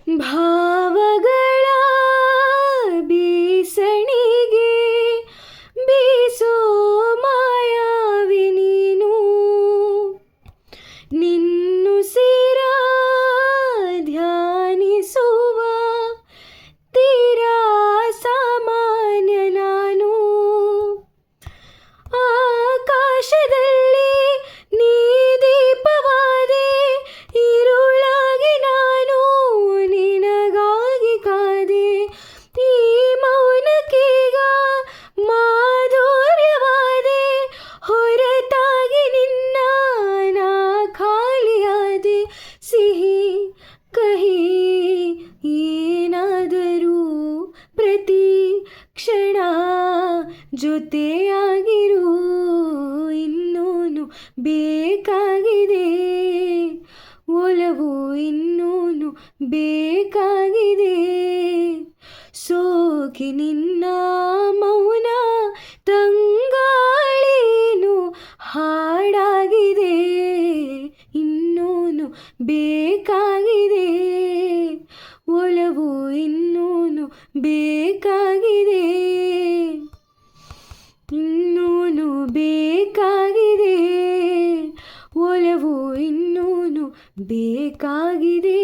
ಭಾವಗಳ ಬೀಸಣಿಗೆ ಬೀಸೋ ಮಾಯಾವಿ ನೀನು, ನಿನ್ನುಸಿರ ಧ್ಯಾನಿಸುವ ತೀರಾ ಸಾಮಾನ್ಯ ನಾನು. ಆಕಾಶದಲ್ಲಿ ನೀ ದೀಪವಾದೆ, ഇരുಳಾಗಿ ನಾನು ನಿನಗಾಗಿ ಕಾದೆ. ಈ ಮೌನಕ್ಕೀಗ ಮಾಧುರ್ಯವಾದೆ, ಹೊರತಾಗಿ ನಿನ್ನ ನಾ ಖಾಲಿಯಾದೆ. ಸಿಹಿ ಕಹಿ ಏನಾದರೂ ಪ್ರತಿ ಕ್ಷಣ ಜೊತೆಯಾಗಿರು, ಇನ್ನೂನು ಬೇಕಾಗಿದೆ ಒಲವು, ಇನ್ನೂನು ಬೇಕಾಗಿದೆ. ಸೋಕಿ ನಿನ್ನ ಮೌನ ತಂಗಾಳೇನು ಹಾಡಾಗಿದೆ, ಇನ್ನೂನು ಬೇಕಾಗಿದೆ ಒಲವು, ಇನ್ನೂನು ಬೇಕಾಗಿದೆ, ಇನ್ನೂನು ಬೇಕಾಗಿದೆ ಒಲವು, ಇನ್ನೂನು ಬೇಕಾಗಿದೆ.